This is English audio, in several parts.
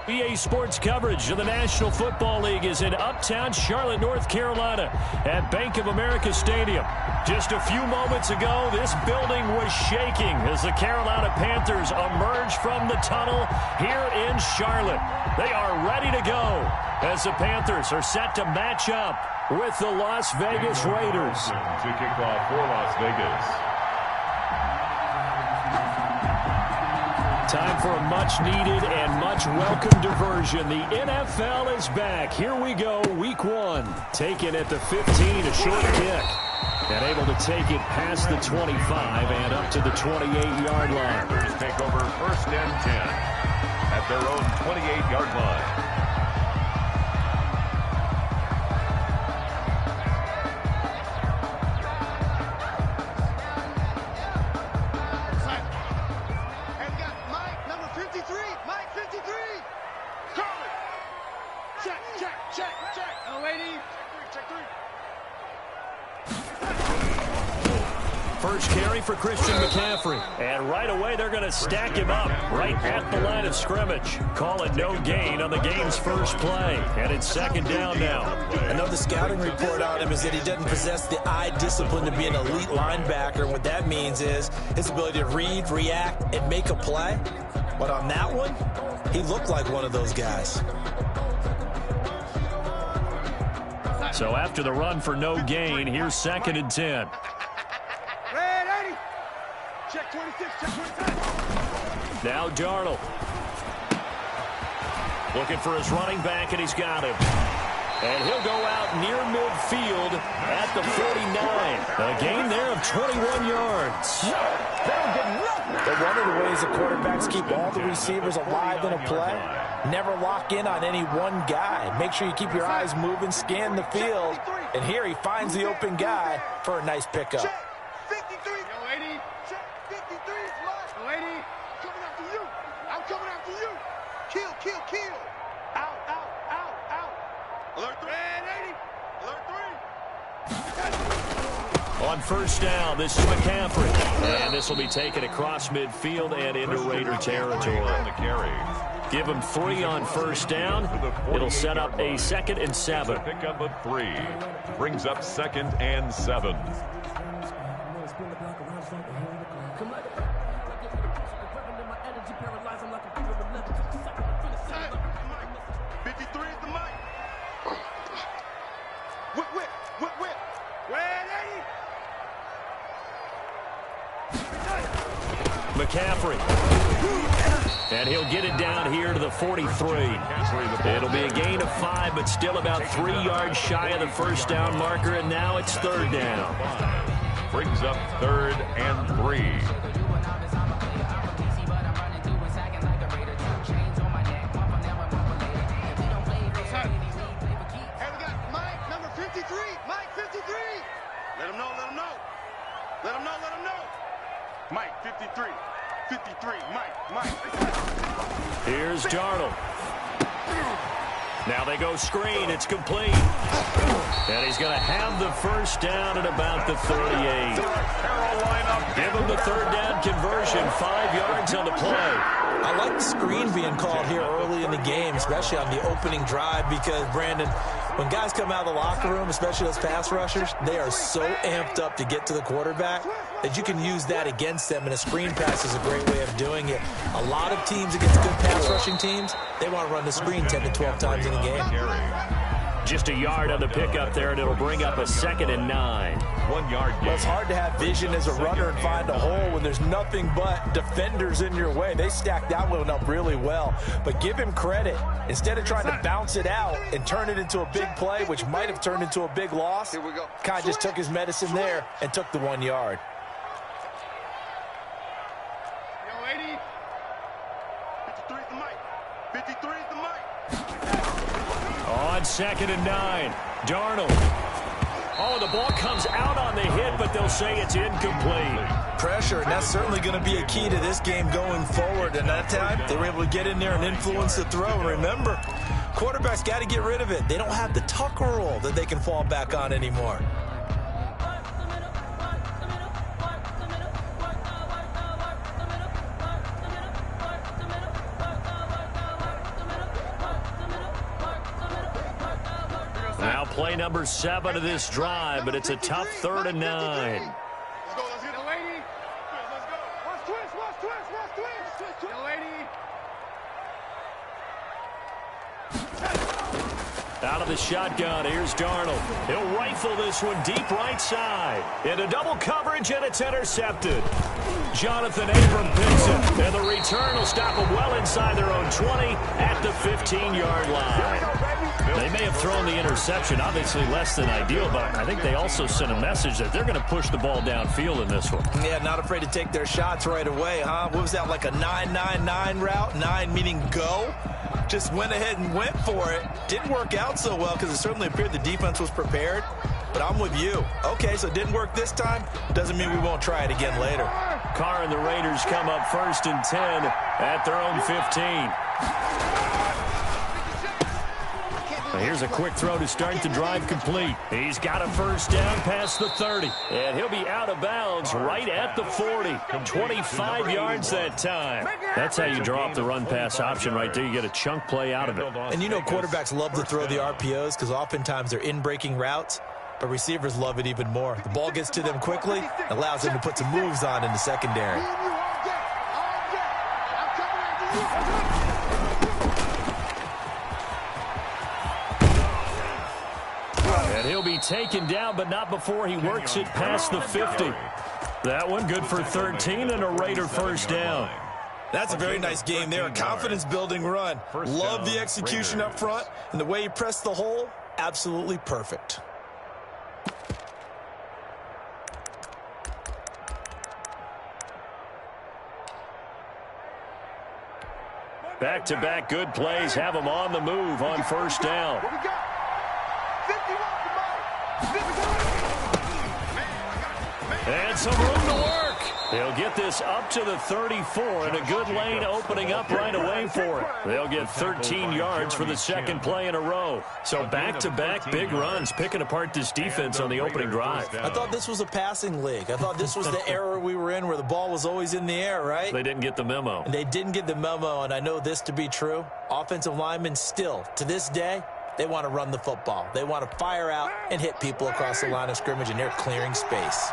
EA Sports coverage of the National Football League is in uptown Charlotte, North Carolina at Bank of America Stadium. Just a few moments ago, this building was shaking as the Carolina Panthers emerged from the tunnel here in Charlotte. They are ready to go as the Panthers are set to match up with the Las Vegas Raiders. To kick off for Las Vegas. Time for a much-needed and much-welcome diversion. The NFL is back. Here we go, Week 1. Taken at the 15, a short kick. And able to take it past the 25 and up to the 28-yard line. Panthers take over 1st and 10 at their own 28-yard line. First carry for Christian McCaffrey. And right away, they're going to stack him up right at the line of scrimmage. Call it no gain on the game's first play. And it's 2nd down now. Another scouting report on him is that he doesn't possess the eye discipline to be an elite linebacker. And what that means is his ability to read, react, and make a play. But on that one, he looked like one of those guys. So after the run for no gain, here's 2nd and 10. Check 26, check 26. Now Darnold. Looking for his running back, and he's got him. And he'll go out near midfield at the 49. A gain there of 21 yards. But one of the ways the quarterbacks keep all the receivers alive in a play, never lock in on any one guy. Make sure you keep your eyes moving, scan the field. And here he finds the open guy for a nice pickup. 53. Yo, 80. Check 53 is mine. Yo, 80. Coming after you. I'm coming after you. Kill, kill, kill. Out, out, out, out. Alert 3. And 80. Alert 3. On 1st down, this is McCaffrey. And this will be taken across midfield and into Raider territory. On the carry. Give him 3 on 1st down. It'll set up a 2nd and 7. Pick up a 3. Brings up 2nd and 7. McCaffrey. And he'll get it down here to the 43. It'll be a gain of 5, but still about 3 yards shy of the 1st down marker, and now it's 3rd down. Brings up 3rd and 3. Let him know, let him know. Let him know, let him know. Mike, 53. 53, Mike. Here's Darnold. Now they go screen. It's complete. And he's going to have the 1st down at about the 38. Give him the 3rd down conversion. 5 yards on the play. I like the screen being called here early in the game, especially on the opening drive, because, Brandon, when guys come out of the locker room, especially those pass rushers, they are so amped up to get to the quarterback that you can use that against them, and a screen pass is a great way of doing it. A lot of teams against good pass rushing teams, they want to run the screen 10 to 12 times in a game. Just a yard on the pickup there, and it'll bring up a 2nd and 9. 1 yard gain. Well, it's hard to have vision as a runner and find a hole when there's nothing but defenders in your way. They stacked that one up really well. But give him credit. Instead of trying to bounce it out and turn it into a big play, which might have turned into a big loss, kind of just took his medicine there and took the 1 yard. Yo, 80. 53 is the mic. 53 is the mic. On 2nd and 9, Darnold. Oh, the ball comes out on the hit, but they'll say it's incomplete. Pressure, and that's certainly going to be a key to this game going forward. And that time, they were able to get in there and influence the throw. And remember, quarterbacks got to get rid of it. They don't have the tucker roll that they can fall back on anymore. play number 7 of this drive, but it's a tough 3rd and 9. Let's go, let's get it, lady. Let's go. Watch twist. Yo, lady. Out of the shotgun, here's Darnold. He'll rifle this one deep right side. Into double coverage, and it's intercepted. Jonathan Abram picks it, and the return will stop them well inside their own 20 at the 15-yard line. They may have thrown the interception, obviously less than ideal, but I think they also sent a message that they're going to push the ball downfield in this one. Yeah, not afraid to take their shots right away, huh? What was that, like a 9-9-9 route? 9 meaning go? Just went ahead and went for it. Didn't work out so well because it certainly appeared the defense was prepared. But I'm with you. Okay, so it didn't work this time. Doesn't mean we won't try it again later. Carr and the Raiders come up 1st and 10 at their own 15. Here's a quick throw to start the drive complete. He's got a 1st down past the 30. And he'll be out of bounds right at the 40. 25 yards that time. That's how you draw up the run-pass option right there. You get a chunk play out of it. And you know quarterbacks love to throw the RPOs because oftentimes they're in-breaking routes. But receivers love it even more. The ball gets to them quickly, allows them to put some moves on in the secondary. And he'll be taken down, but not before he works it past the 50. That one good for 13 and a Raider 1st down. That's a very nice game there. A confidence-building run. Love the execution up front, and the way he pressed the hole, absolutely perfect. Back-to-back good plays have them on the move on 1st down. And some room to work. They'll get this up to the 34, and a good lane opening up right away for it. They'll get 13 yards for the 2nd play in a row. So back-to-back big runs, picking apart this defense on the opening drive. I thought this was a passing league. I thought this was the era we were in where the ball was always in the air, right? They didn't get the memo. And they didn't get the memo, and I know this to be true. Offensive linemen still, to this day, they want to run the football. They want to fire out and hit people across the line of scrimmage, and they're clearing space.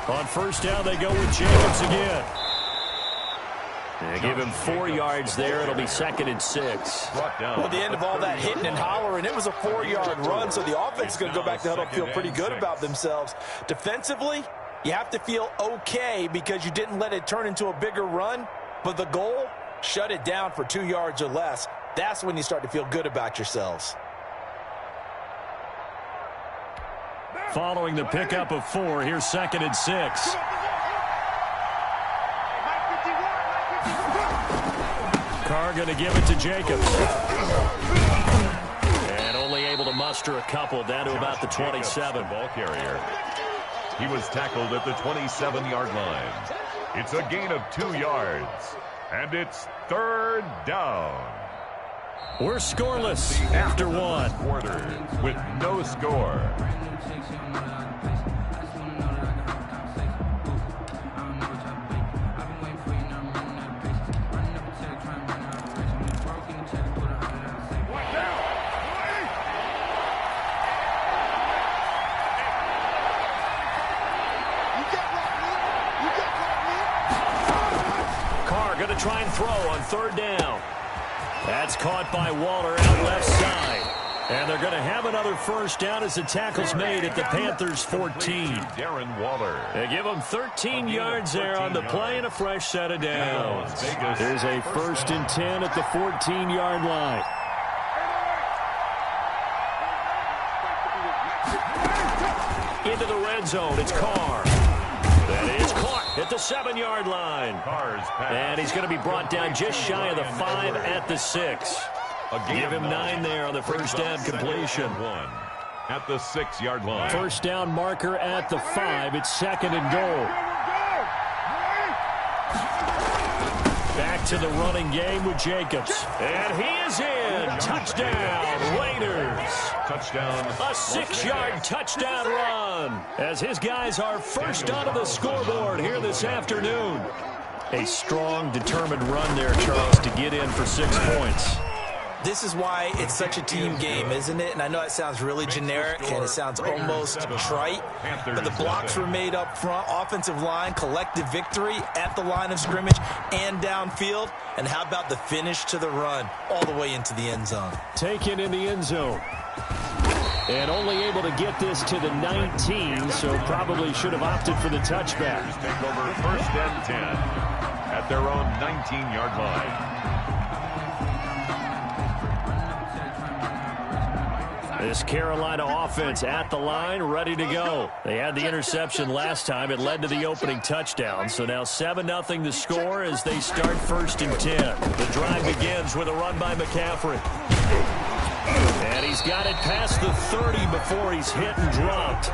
On 1st down, they go with Jacobs again. They give him 4 yards there. It'll be 2nd and 6. Well, at the end of all that hitting and hollering, it was a 4-yard run, so the offense is going to go back to huddle, feel pretty good about themselves. Defensively, you have to feel okay because you didn't let it turn into a bigger run, but the goal, shut it down for 2 yards or less. That's when you start to feel good about yourselves. Following the pickup of 4, here's 2nd and 6. Carr going to give it to Jacobs. And only able to muster a couple down to about the 27. Ball carrier. He was tackled at the 27-yard line. It's a gain of 2 yards. And it's 3rd down. We're scoreless after 1. Quarter with no score. Carr going to try and throw on 3rd down. That's caught by Waller out left side. And they're going to have another 1st down as the tackle's made at the Panthers' 14. Darren Waller. They give him 13 yards there on the play and a fresh set of downs. There's a 1st and 10 at the 14-yard line. Into the red zone, it's Carr. That is caught at the 7-yard line. And he's going to be brought down just shy of the 5 at the 6. Give him 9 there on the 1st down completion. At the 6-yard line. 1st down marker at the 5. It's 2nd and goal. Back to the running game with Jacobs. And he is in. Touchdown, Raiders. Touchdown. A 6-yard touchdown run as his guys are first onto the scoreboard here this afternoon. A strong, determined run there, Charles, to get in for 6 points. This is why it's such a team game, isn't it? And I know it sounds really generic and it sounds almost trite, but the blocks were made up front, offensive line, collective victory at the line of scrimmage and downfield. And how about the finish to the run all the way into the end zone? Taken in the end zone. And only able to get this to the 19, so probably should have opted for the touchback. Take over 1st and 10 at their own 19-yard line. This Carolina offense at the line, ready to go. They had the interception last time. It led to the opening touchdown. So now 7-0 the score as they start 1st and 10. The drive begins with a run by McCaffrey. And he's got it past the 30 before he's hit and dropped.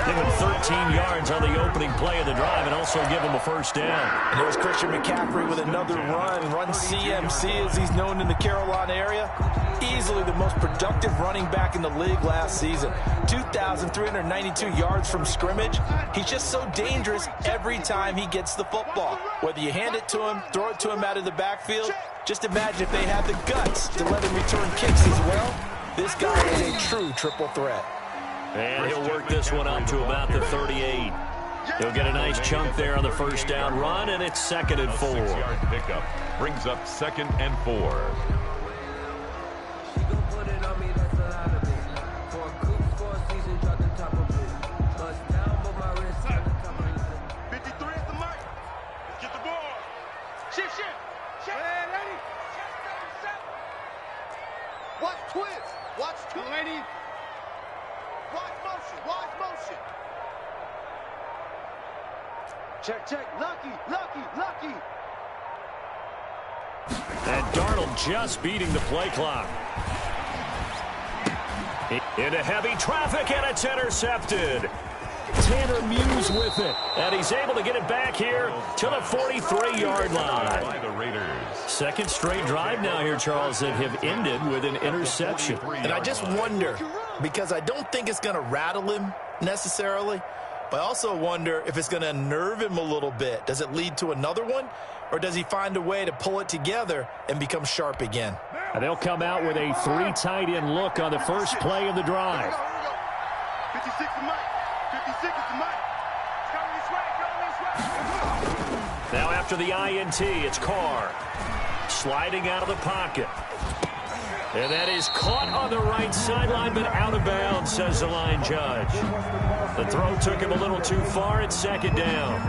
Give him 13 yards on the opening play of the drive and also give him a 1st down. And there's Christian McCaffrey with another run CMC as he's known in the Carolina area. Easily the most productive running back in the league last season. 2,392 yards from scrimmage. He's just so dangerous every time he gets the football. Whether you hand it to him, throw it to him out of the backfield, just imagine if they have the guts to let him return kicks as well. This guy is a true triple threat. And he'll work this one up to about the 38. He'll get a nice chunk there on the 1st down run, and it's 2nd and 4. 6-yard pickup brings up 2nd and 4. Watch twist. Watch twist. Lady. Watch motion. Watch motion. Check, check. Lucky, lucky, lucky. And Darnold just beating the play clock. Into heavy traffic, and it's intercepted. Tanner Muse with it, and he's able to get it back here to the 43-yard line. By the Raiders. 2nd straight drive now here, Charles, that have ended with an interception. And I just wonder, because I don't think it's going to rattle him necessarily, but I also wonder if it's going to unnerve him a little bit. Does it lead to another one, or does he find a way to pull it together and become sharp again? And they'll come out with a 3 tight end look on the first play of the drive. 56 to Mike. 56 to Mike. It's coming this way. Coming this way. Now after the INT, it's Carr sliding out of the pocket. And that is caught on the right sideline, but out of bounds, says the line judge. The throw took him a little too far. It's 2nd down.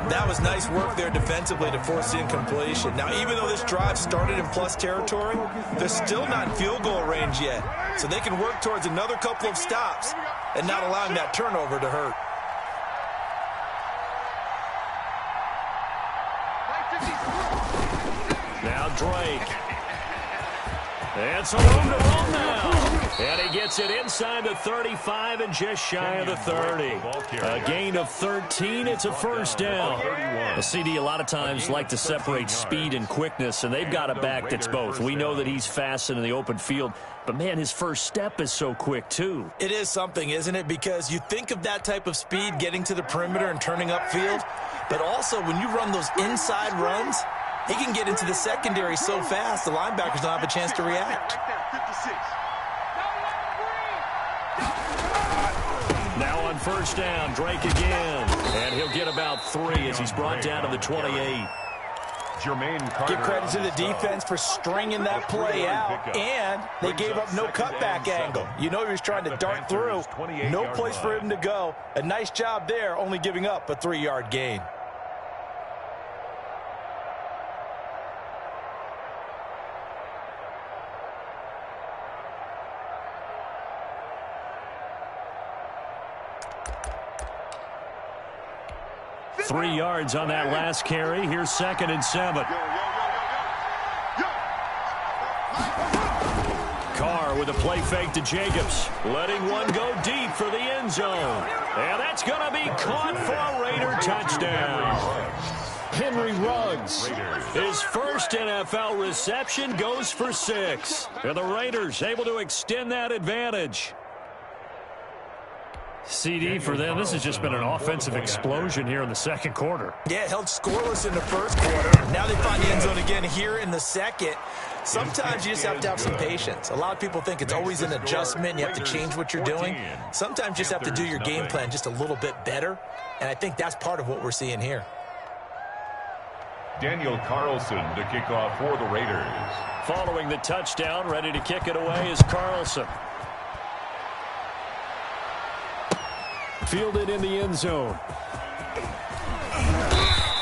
That was nice work there defensively to force the incompletion. Now, even though this drive started in plus territory, they're still not in field goal range yet. So they can work towards another couple of stops and not allowing that turnover to hurt. Now Drake. And some room to run now. And he gets it inside the 35 and just shy of the 30. A gain of 13. It's a 1st down. The CD a lot of times like to separate speed and quickness, and they've got a back that's both. We know that he's fast in the open field, but, man, his first step is so quick, too. It is something, isn't it? Because you think of that type of speed getting to the perimeter and turning upfield, but also when you run those inside runs, he can get into the secondary so fast the linebackers don't have a chance to react. Now on 1st down, Drake again. And he'll get about 3 as he's brought down to the 28. Give credit to the defense for stringing that play out, and they gave up no cutback angle. You know he was trying to dart through. No place for him to go. A nice job there, only giving up a 3-yard gain. Three yards on that last carry. Here's 2nd and 7. Carr with a play fake to Jacobs. Letting one go deep for the end zone. And that's going to be caught for a Raider touchdown. Henry Ruggs. His first NFL reception goes for 6. And the Raiders able to extend that advantage. CD for them. This has just been an offensive explosion here in the second quarter. Yeah, held scoreless in the first quarter. Now they find the end zone again here in the second. Sometimes you just have to have some patience. A lot of people think it's always an adjustment. You have to change what you're doing. Sometimes you just have to do your game plan just a little bit better. And I think that's part of what we're seeing here. Daniel Carlson to kick off for the Raiders. Following the touchdown, ready to kick it away is Carlson. Fielded in the end zone.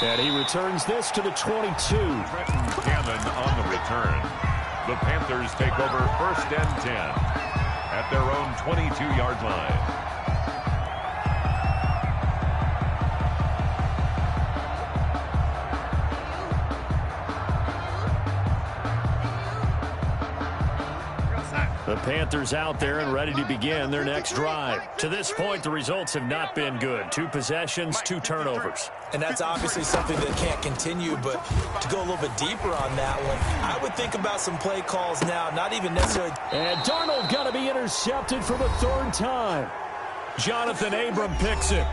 And he returns this to the 22. Cannon on the return. The Panthers take over 1st and 10 at their own 22-yard line. The Panthers out there and ready to begin their next drive. To this point, the results have not been good. 2 possessions, 2 turnovers. And that's obviously something that can't continue, but to go a little bit deeper on that one, I would think about some play calls now, not even necessarily. And Darnold going to be intercepted for the 3rd time. Jonathan Abram picks it.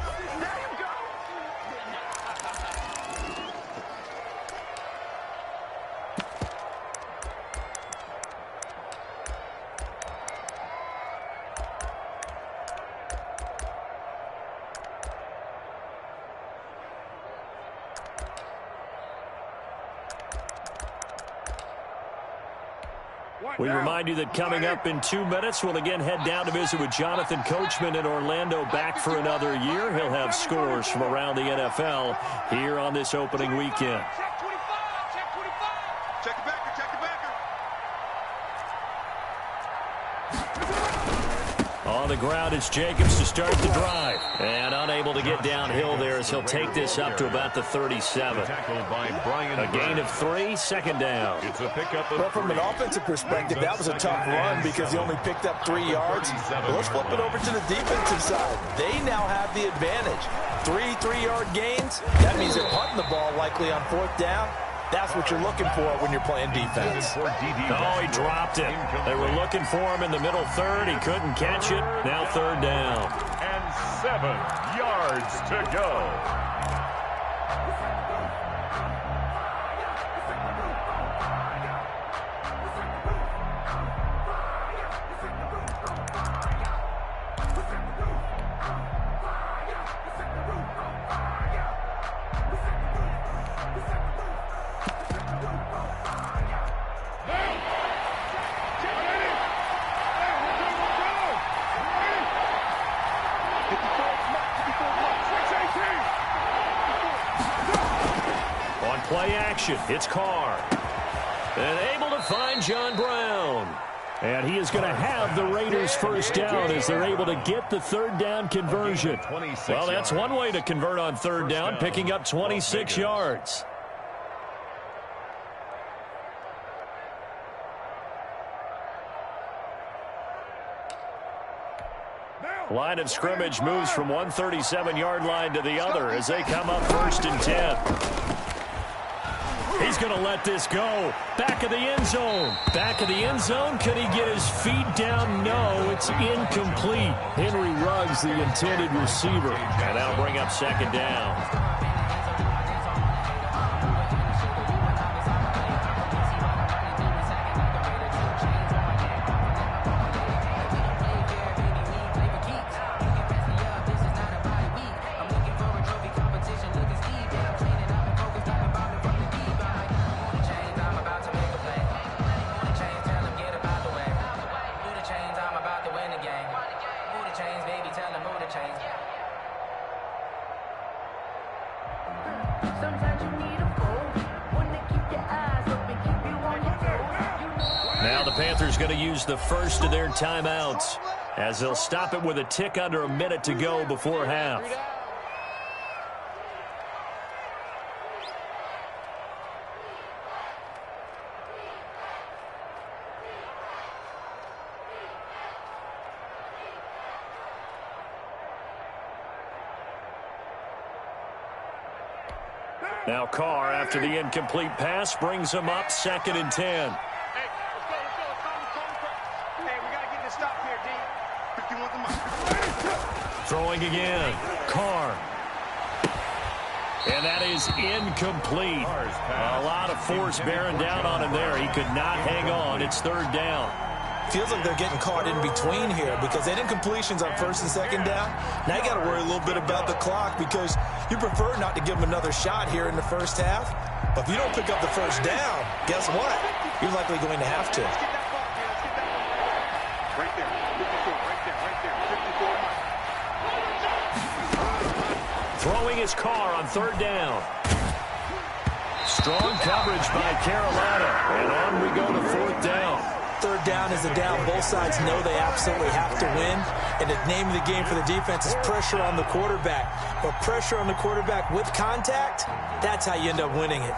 We remind you that coming up in 2 minutes, we'll again head down to visit with Jonathan Coachman in Orlando, back for another year. He'll have scores from around the NFL here on this opening weekend. Check 25, check 25. Check it backer, check it backer. On the ground, it's Jacobs to start the drive. And unable to get downhill there as he'll take this up to about the 37. A gain of 3, 2nd down. It's a pickup of Well, from an offensive perspective, that was a tough run because he only picked up 3 yards. But let's flip it over to the defensive side. They now have the advantage. 3 3-yard gains. That means they're punting the ball likely on 4th down. That's what you're looking for when you're playing defense. Oh, he dropped it. They were looking for him in the middle 3rd. He couldn't catch it. Now 3rd down. And 7 yards to go. Play action. It's Carr. And able to find John Brown. And he is going to have the Raiders' 1st down as they're able to get the 3rd down conversion. Well, that's one way to convert on 3rd down, picking up 26 yards. Line of scrimmage moves from one 37-yard line to the other as they come up 1st and 10. He's going to let this go. Back of the end zone. Back of the end zone. Could he get his feet down? No, it's incomplete. Henry Ruggs, the intended receiver. And that'll bring up 2nd down. Now the Panthers going to use the first of their timeouts as they'll stop it with a tick under a minute to go before half. Now Carr, after the incomplete pass, brings him up 2nd and 10. Hey, let's go. Hey, we got to get this stop here, D. 51's the mark. Throwing again. Carr. And that is incomplete. A lot of force bearing down on him there. He could not hang on. It's 3rd down. Feels like they're getting caught in between here because they did incompletions on 1st and 2nd down. Now you got to worry a little bit about the clock because you prefer not to give them another shot here in the first half. But if you don't pick up the 1st down, guess what? You're likely going to have to. Right there. 54. Throwing his Carr on 3rd down. Strong coverage by Carolina. And on we go to 4th down. 3rd down is a down both sides know they absolutely have to win. And the name of the game for the defense is pressure on the quarterback. But pressure on the quarterback with contact, that's how you end up winning it.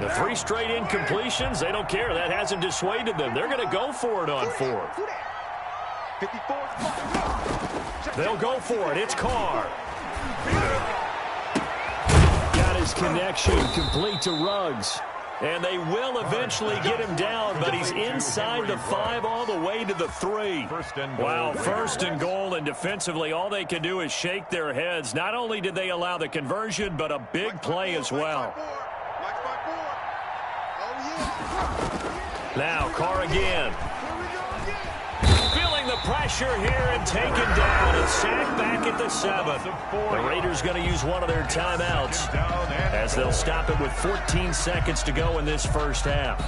The 3 straight incompletions, they don't care. That hasn't dissuaded them. They're going to go for it on 4th. 54. They'll go for it. It's Carr. Got his connection complete to Ruggs. And they will eventually get him down, but he's inside the 5 all the way to the 3. Wow, 1st and goal, and defensively all they can do is shake their heads. Not only did they allow the conversion, but a big play as well. Now Carr again. Feeling the pressure here and taken down and sacked back at the 7. The Raiders going to use one of their timeouts as they'll stop it with 14 seconds to go in this first half.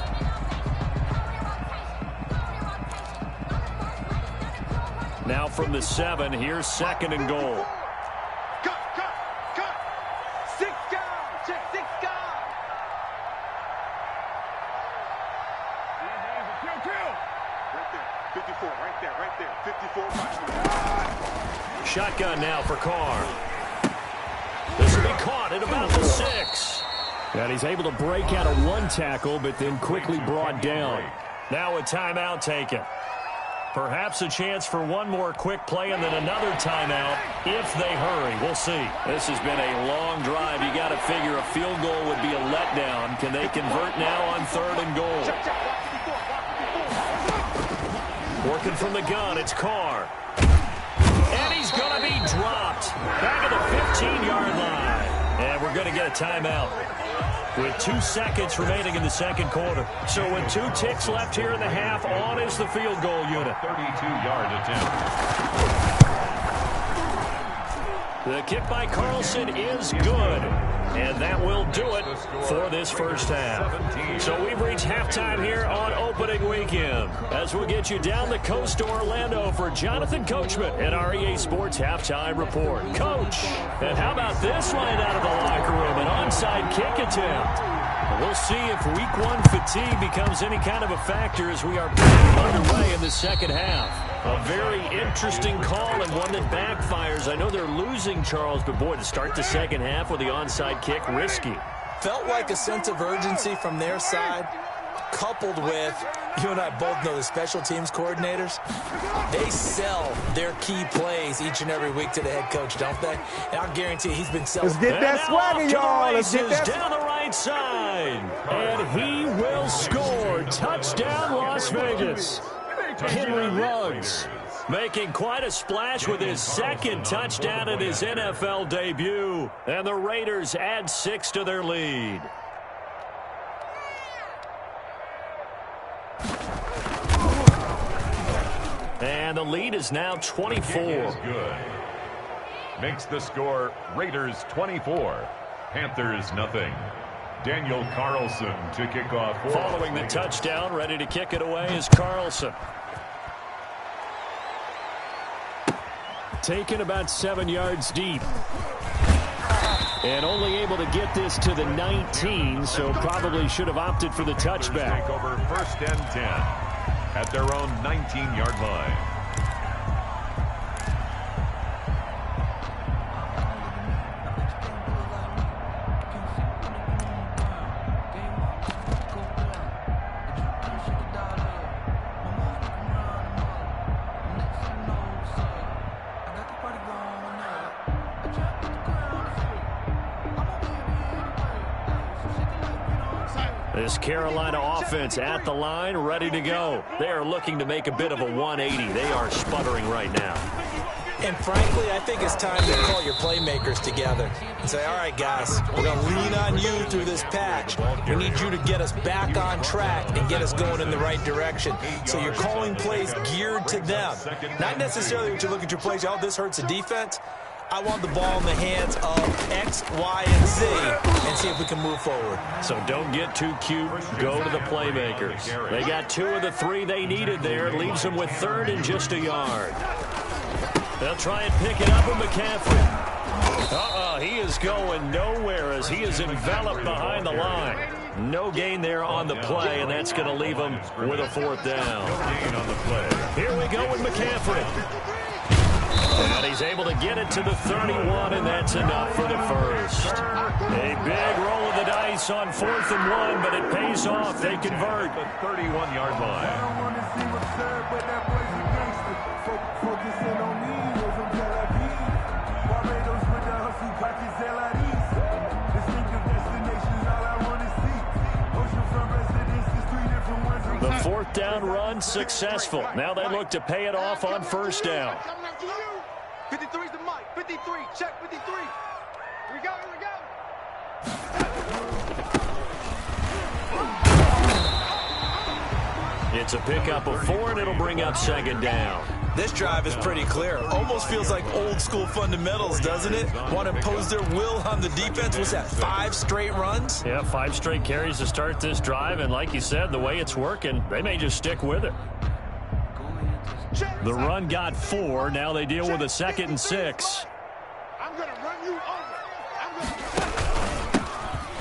Now from the 7, here's 2nd and goal. Cut. 6 guys. Check 6 guys. Right there. 54. Right there. 54. Shotgun now for Carr. This will be caught at about the 6. And he's able to break out of 1 tackle, but then quickly brought down. Now a timeout taken. Perhaps a chance for one more quick play and then another timeout if they hurry. We'll see. This has been a long drive. You got to figure a field goal would be a letdown. Can they convert now on 3rd and goal? Working from the gun, it's Carr. And he's going to be dropped. Back at the 15-yard line. And we're going to get a timeout with 2 seconds remaining in the 2nd quarter. So with 2 ticks left here in the half, on is the field goal unit. 32-yard attempt. The kick by Carlson is good. And that will do it for this first half. So we've reached halftime here on opening weekend as we'll get you down the coast to Orlando for Jonathan Coachman and our EA Sports Halftime Report. Coach, and how about this line out of the locker room? An onside kick attempt. We'll see if week 1 fatigue becomes any kind of a factor as we are underway in the second half. A very interesting call and one that backfires. I know they're losing, Charles, but boy, to start the second half with the onside kick, risky. Felt like a sense of urgency from their side, coupled with, you and I both know the special teams coordinators, they sell their key plays each and every week to the head coach, don't they? And I'll guarantee he's been selling. Let's get that swagger, y'all. Let's get that down the right side. And he will score. Touchdown, Las Vegas. Henry Ruggs making quite a splash with his 2nd touchdown in his NFL debut. And the Raiders add 6 to their lead. And the lead is now 24. Is good. Makes the score Raiders 24, Panthers nothing. Daniel Carlson to kick off. Following the touchdown, ready to kick it away is Carlson. Taken about 7 yards deep. And only able to get this to the 19, so probably should have opted for the touchback. Take over 1st and 10 at their own 19-yard line. This Carolina offense at the line, ready to go. They are looking to make a bit of a 180. They are sputtering right now. And frankly, I think it's time to call your playmakers together and say, all right, guys, we're going to lean on you through this patch. We need you to get us back on track and get us going in the right direction. So you're calling plays geared to them. Not necessarily what you look at your plays, oh, this hurts the defense. I want the ball in the hands of X, Y, and Z and see if we can move forward. So don't get too cute. Go to the playmakers. They got 2 of the 3 they needed there. Leaves them with 3rd and just a yard. They'll try and pick it up with McCaffrey. He is going nowhere as he is enveloped behind the line. No gain there on the play, and that's going to leave him with a 4th down. No gain on the play. Here we go with McCaffrey. And he's able to get it to the 31, and that's enough for the first. A big roll of the dice on 4th and 1, but it pays off. They convert. The 31-yard line. The 4th down run successful. Now they look to pay it off on 1st down. 53's the mic. 53. Check 53. Here we go. Here we go. It's a pickup of 4, and it'll bring up 2nd down. This drive is pretty clear. Almost feels like old school fundamentals, doesn't it? Want to impose their will on the defense. Was that 5 straight runs? Yeah, 5 straight carries to start this drive, and like you said, the way it's working, they may just stick with it. The run got 4. Now they deal with a 2nd and 6. I'm going to run you over.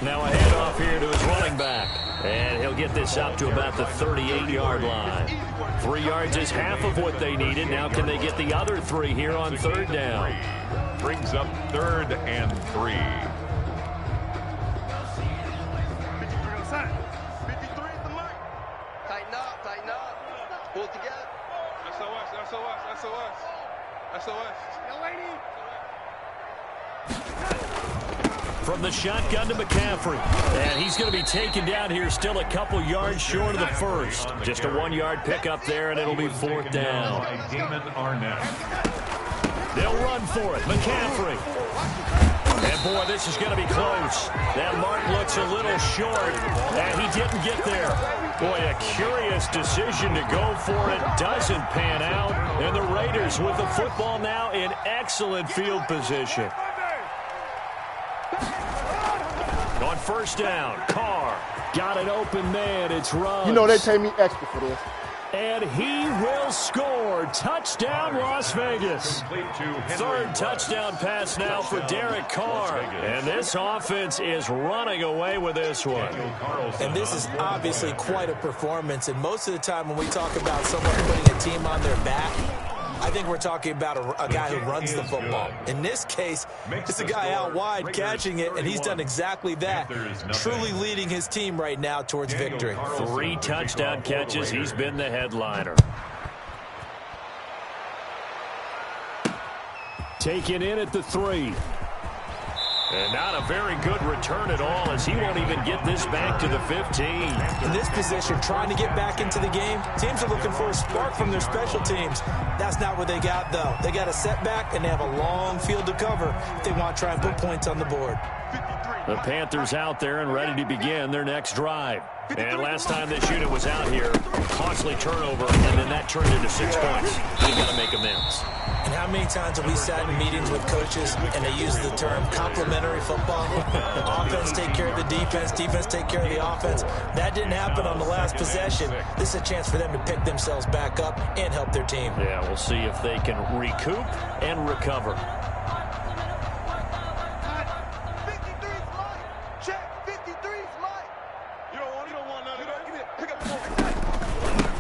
Now a handoff here to his running back. And he'll get this up to about the 38-yard line. 3 yards is half of what they needed. Now can they get the other 3 here on 3rd down? Brings up 3rd and 3. 53 is the mic. Tighten up. Tighten up. Pull it together. SOS. SOS. SOS. SOS. Yo, lady. From the shotgun to McCaffrey. And he's going to be taken down here still a couple yards short of the first. Just a 1-yard pickup there, and it'll be 4th down. They'll run for it. McCaffrey. And, boy, this is going to be close. That mark looks a little short, and he didn't get there. Boy, a curious decision to go for it. Doesn't pan out. And the Raiders with the football now in excellent field position. On 1st down, Carr got an open man. It's Ruggs. You know they take me extra for this. And he will score. Touchdown, Las Vegas. 3rd touchdown pass now for Derek Carr. And this offense is running away with this one. And this is obviously quite a performance. And most of the time when we talk about someone putting a team on their back, I think we're talking about a guy who runs the football. In this case, it's a guy out wide catching it, and he's done exactly that, truly leading his team right now towards victory. 3 touchdown catches. He's been the headliner. Taken in at the 3. And not a very good return at all, as he won't even get this back to the 15. In this position, trying to get back into the game, teams are looking for a spark from their special teams. That's not what they got, though. They got a setback, and they have a long field to cover if they want to try and put points on the board. The Panthers out there and ready to begin their next drive. And last time this unit was out here, costly turnover, and then that turned into 6 points. They've got to make amends. And how many times have we sat in meetings with coaches and they use the term complementary football? Offense take care of the defense, defense take care of the offense. That didn't happen on the last possession. This is a chance for them to pick themselves back up and help their team. Yeah, we'll see if they can recoup and recover.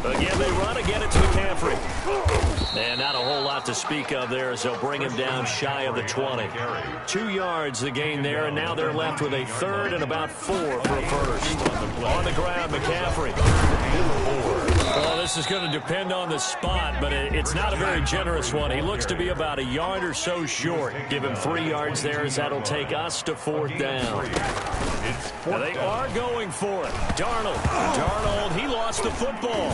Again, they run. Again, it's McCaffrey. And not a whole lot to speak of there as they'll bring him down shy of the 20. 2 yards the gain there, and now they're left with a 3rd and about 4 for a first. On the ground, McCaffrey. Well, this this is going to depend on the spot, but it's not a very generous one. He looks to be about a yard or so short. Give him 3 yards there, as that'll take us to 4th down. Now they are going for it. Darnold, he lost the football.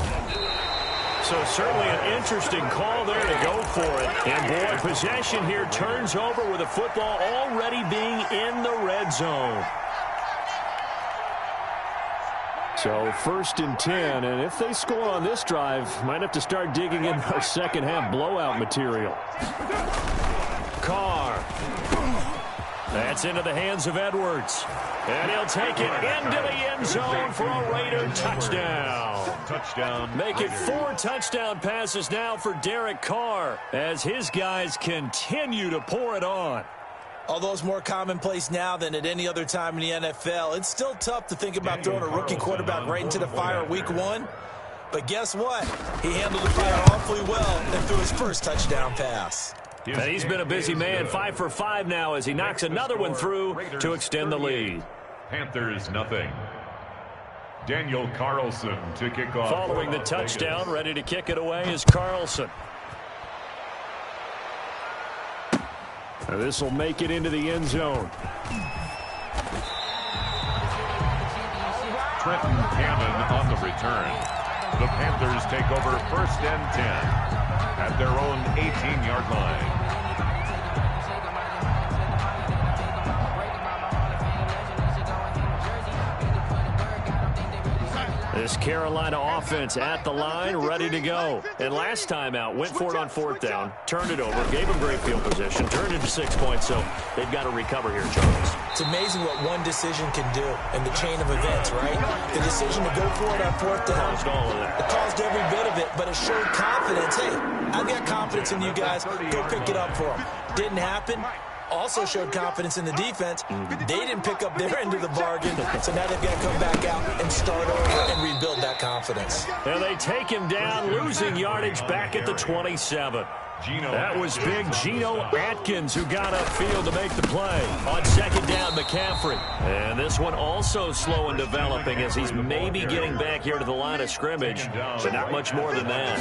So certainly an interesting call there to go for it. And boy, possession here turns over with the football already being in the red zone. So 1st and 10, and if they score on this drive, might have to start digging in our second half blowout material. Carr. That's into the hands of Edwards. And he'll take it into the end zone for a Raider touchdown. Make it 4 touchdown passes now for Derek Carr as his guys continue to pour it on. Although it's more commonplace now than at any other time in the NFL, it's still tough to think about throwing a rookie quarterback right into the fire week 1. But guess what? He handled the fire awfully well and threw his first touchdown pass. And he's been a busy man, 5 for 5 now as he knocks another one through to extend the lead. Panthers nothing. Daniel Carlson to kick off. Following the touchdown, ready to kick it away is Carlson. This will make it into the end zone. Trenton Cannon on the return. The Panthers take over 1st and 10 at their own 18-yard line. This Carolina offense at the line, ready to go. And last time out, went for it on 4th down, turned it over, gave them great field position, turned it to 6 points, so they've got to recover here, Charles. It's amazing what one decision can do in the chain of events, right? The decision to go for it on 4th down. It caused every bit of it, but it showed confidence. Hey, I've got confidence in you guys. Go pick it up for them. Didn't happen. Also showed confidence in the defense. They didn't pick up their end of the bargain, so now they've got to come back out and start over and rebuild that confidence. And they take him down, losing yardage back at the 27. That was big Geno Atkins who got upfield to make the play. On 2nd down, McCaffrey. And this one also slow in developing as he's maybe getting back here to the line of scrimmage, but not much more than that.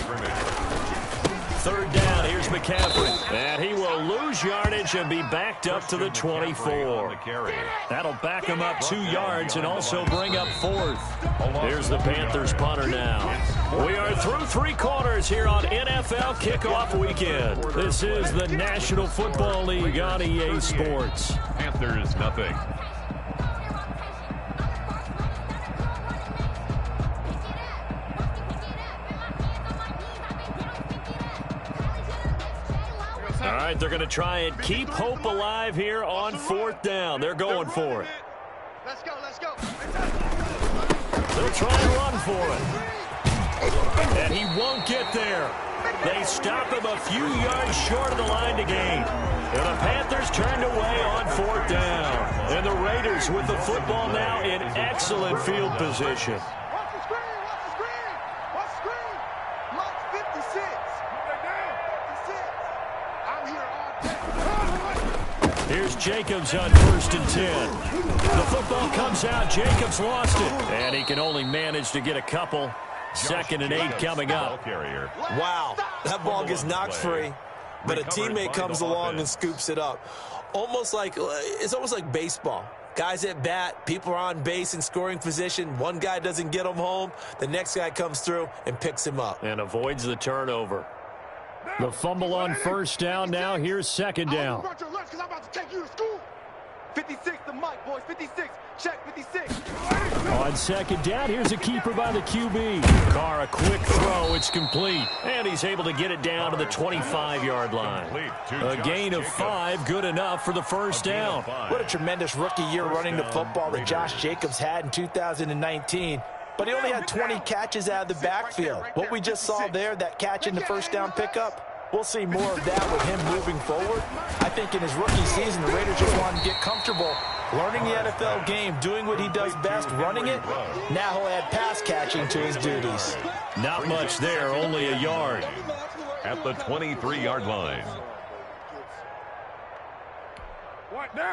3rd down, here's McCaffrey. And he will lose yardage and be backed up to the 24. That'll back him up 2 yards and also bring up 4th. Here's the Panthers punter now. We are through 3 quarters here on NFL Kickoff Weekend. This is the National Football League on EA Sports. Panthers nothing. All right, they're going to try and keep hope alive here on 4th down. They're going for it. Let's go, let's go. They'll try and run for it. And he won't get there. They stop him a few yards short of the line to gain. And the Panthers turned away on 4th down. And the Raiders with the football now in excellent field position. Watch the screen, watch the screen. Watch the screen. Watch 56. 56. I'm here all day. Here's Jacobs on 1st and 10. The football comes out. Jacobs lost it. And he can only manage to get a couple. 2nd and 8 coming up. Wow, that ball gets knocked free, but a teammate comes along and scoops it up. It's almost like baseball. Guys at bat, people are on base in scoring position. One guy doesn't get him home. The next guy comes through and picks him up. And avoids the turnover. The fumble on 1st down now. Here's 2nd down. I'm about to take you to school. 56 the mic, boys. 56. Check 56. On 2nd down, here's a keeper by the QB. Carr, a quick throw. It's complete. And he's able to get it down to the 25-yard line. A gain of 5, good enough for the 1st down. What a tremendous rookie year running the football that Josh Jacobs had in 2019. But he only had 20 catches out of the backfield. What we just saw there, that catch in the 1st down pickup, we'll see more of that with him moving forward. I think in his rookie season, the Raiders just wanted to get comfortable learning the NFL game, doing what he does best, running it. Now he'll add pass catching to his duties. Not much there, only a yard. At the 23-yard line.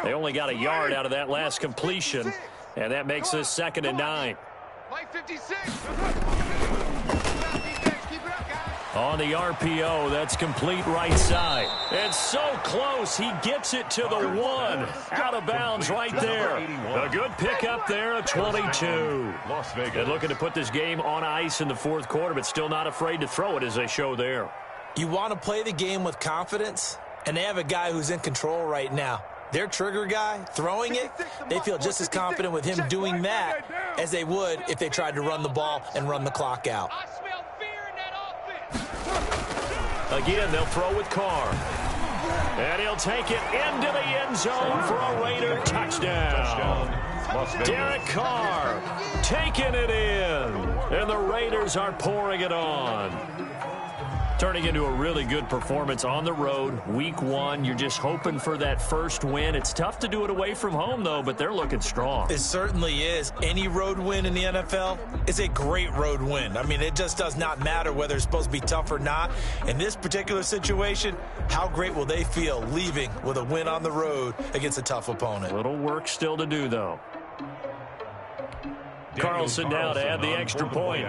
They only got a yard out of that last completion, and that makes this 2nd and 9. Mike 56. On the RPO, that's complete right side. It's so close. He gets it to the 1. Out of bounds right there. A good pickup there of 22. Las Vegas. And looking to put this game on ice in the fourth quarter, but still not afraid to throw it as they show there. You want to play the game with confidence, and they have a guy who's in control right now. Their trigger guy, throwing it, they feel just as confident with him doing that as they would if they tried to run the ball and run the clock out. I smell fear in that offense. Again, they'll throw with Carr. And he'll take it into the end zone for a Raider touchdown. Derek Carr taking it in. And the Raiders are pouring it on. Turning into a really good performance on the road. Week 1, you're just hoping for that first win. It's tough to do it away from home, though, but they're looking strong. It certainly is. Any road win in the NFL is a great road win. I mean, it just does not matter whether it's supposed to be tough or not. In this particular situation, how great will they feel leaving with a win on the road against a tough opponent? Little work still to do, though. Carlson now to add the extra point.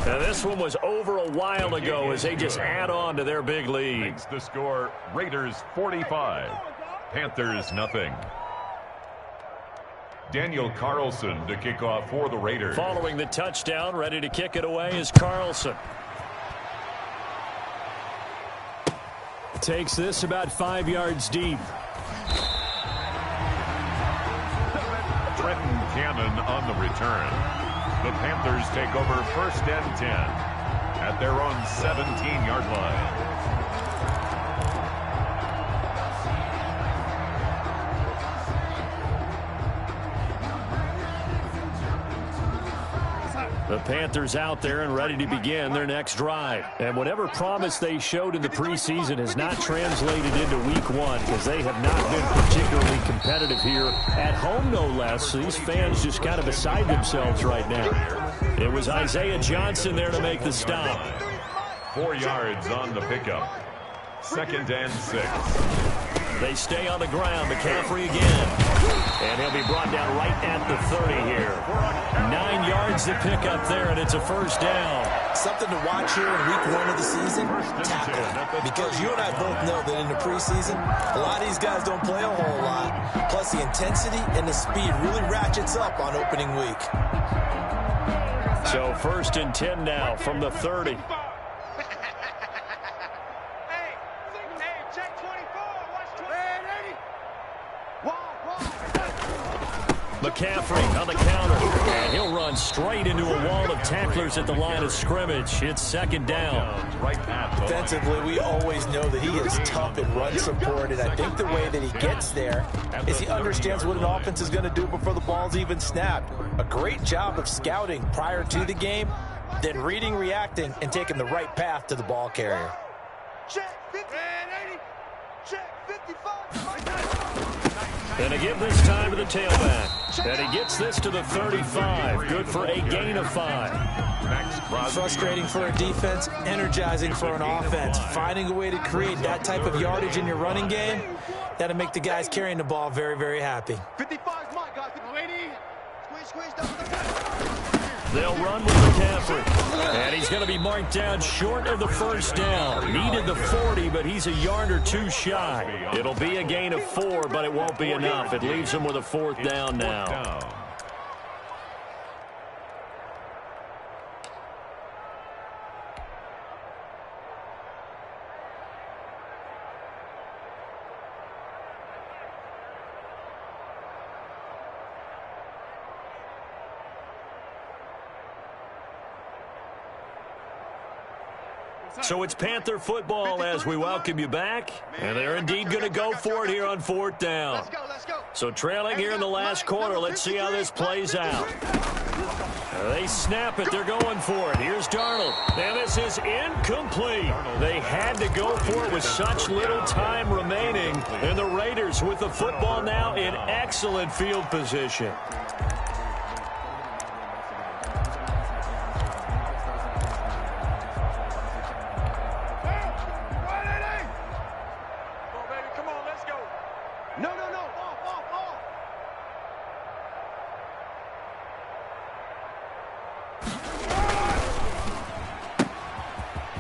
Now this one was over a while ago as they just add on to their big lead. Makes the score Raiders 45, Panthers nothing. Daniel Carlson to kick off for the Raiders. Following the touchdown, ready to kick it away is Carlson. Takes this about 5 yards deep. Trenton Cannon on the return. The Panthers take over 1st and 10 at their own 17-yard line. The Panthers out there and ready to begin their next drive. And whatever promise they showed in the preseason has not translated into week 1 because they have not been particularly competitive here at home, no less. So these fans just kind of beside themselves right now. It was Isaiah Johnson there to make the stop. 4 yards on the pickup. 2nd and 6. They stay on the ground. McCaffrey again. And he'll be brought down right at the 30 here. 9 yards to pick up there, and it's a first down. Something to watch here in week 1 of the season, tackling. Because you and I both know that in the preseason, a lot of these guys don't play a whole lot. Plus, the intensity and the speed really ratchets up on opening week. So 1st and 10 now from the 30. McCaffrey on the counter, and he'll run straight into a wall of tacklers at the line of scrimmage. It's 2nd down. Defensively, we always know that he is tough and run support, and I think the way that he gets there is he understands what an offense is going to do before the ball's even snapped. A great job of scouting prior to the game, then reading, reacting, and taking the right path to the ball carrier. Check 50. Check 55. And to give this time to the tailback. And he gets this to the 35. Good for a gain of 5. Frustrating for a defense, energizing for an offense. Finding a way to create that type of yardage in your running game, that'll make the guys carrying the ball very, very happy. 55 is mine, guys. Lady. Squeeze down. They'll run with McCaffrey. And he's going to be marked down short of the first down. Needed the 40, but he's a yard or 2 shy. It'll be a gain of 4, but it won't be enough. It leaves him with a 4th down now. So it's Panther football as we welcome you back. And they're indeed going to go for it here on 4th down. So trailing here in the last quarter. Let's see how this plays out. They snap it. They're going for it. Here's Darnold. And this is incomplete. They had to go for it with such little time remaining. And the Raiders with the football now in excellent field position.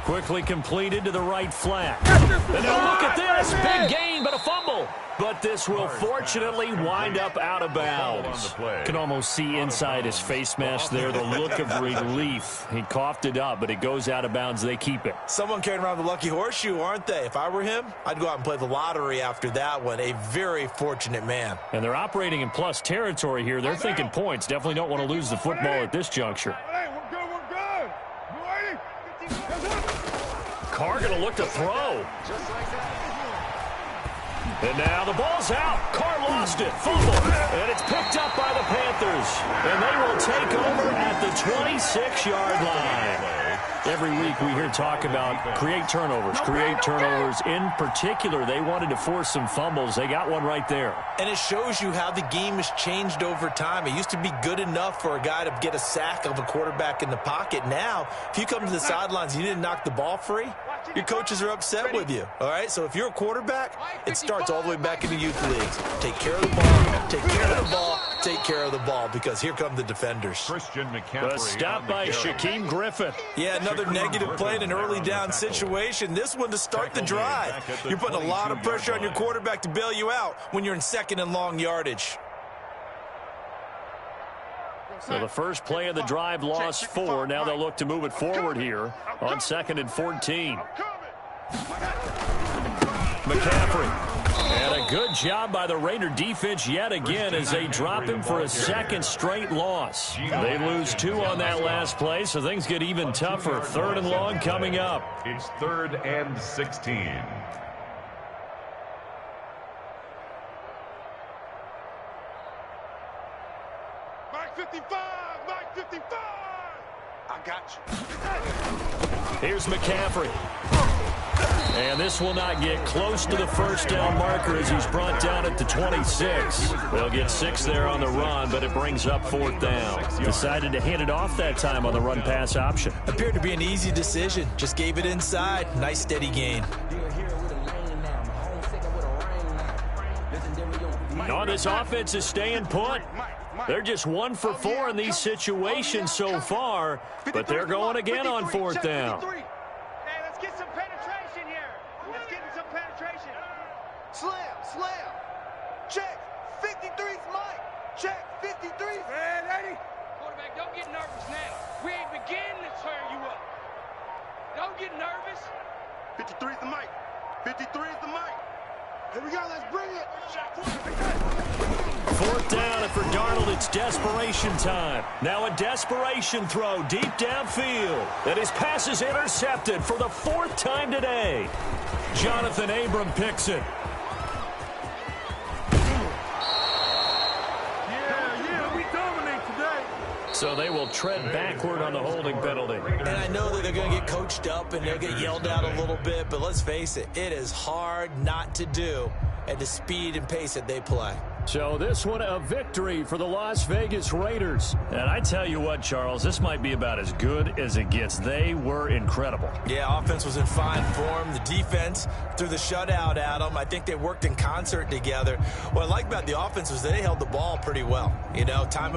Quickly completed to the right flat. And now look at this. Big gain, but a fumble. But this will fortunately wind up out of bounds. Can almost see inside his face mask there the look of relief. He coughed it up, but it goes out of bounds. They keep it. Someone carrying around the lucky horseshoe, aren't they? If I were him, I'd go out and play the lottery after that one. A very fortunate man. And they're operating in plus territory here. They're thinking points. Definitely don't want to lose the football at this juncture. Carr going to look to throw. And now the ball's out. Carr lost it. Fumble. And it's picked up by the Panthers. And they will take over at the 26-yard line. Every week we hear talk about create turnovers. In particular, they wanted to force some fumbles. They got one right there. And it shows you how the game has changed over time. It used to be good enough for a guy to get a sack of a quarterback in the pocket. Now, if you come to the sidelines and you didn't knock the ball free, your coaches are upset with you. All right? So if you're a quarterback, it starts all the way back in the youth leagues. Take care of the ball, take care of the ball, take care of the ball, because here come the defenders. Christian McCaffrey. Stop by Shaquem Griffin. Yeah, another negative play in an early down situation. This one to start the drive. You're putting a lot of pressure on your quarterback to bail you out when you're in second and long yardage. So the first play of the drive lost 4. Now they'll look to move it forward here on 2nd and 14. McCaffrey. And a good job by the Raider defense yet again as they drop him for a second straight loss. They lose 2 on that last play, so things get even tougher. 3rd and long coming up. It's 3rd and 16. Mike 55! Mike 55! I got you. Here's McCaffrey. And this will not get close to the first down marker as he's brought down at the 26. They'll get 6 there on the run, but it brings up 4th down. Decided to hand it off that time on the run-pass option. Appeared to be an easy decision. Just gave it inside. Nice steady gain. No, this offense is staying put. They're just 1 for 4 in these situations so far, but they're going again on 4th down. Hey, let's get some penetration here. Let's get some penetration. Slam. Check. 53's Mike. Check. 53's. Man, Eddie. Quarterback, don't get nervous now. We ain't beginning to turn you up. Don't get nervous. 53's the Mike. 53's the Mike. Here we go. Let's bring it. 4th down, and for Darnold, it's desperation time. Now a desperation throw deep downfield. And his pass is intercepted for the 4th time today. Jonathan Abram picks it. Yeah, we dominate today. So they will tread backward on the holding penalty. And I know that they're going to get coached up and they'll get yelled at a little bit, but let's face it, it is hard not to do at the speed and pace that they play. So this one a victory for the Las Vegas Raiders. And I tell you what, Charles, this might be about as good as it gets. They were incredible. Yeah, offense was in fine form. The defense threw the shutout at them. I think they worked in concert together. What I like about the offense was they held the ball pretty well. You know, time of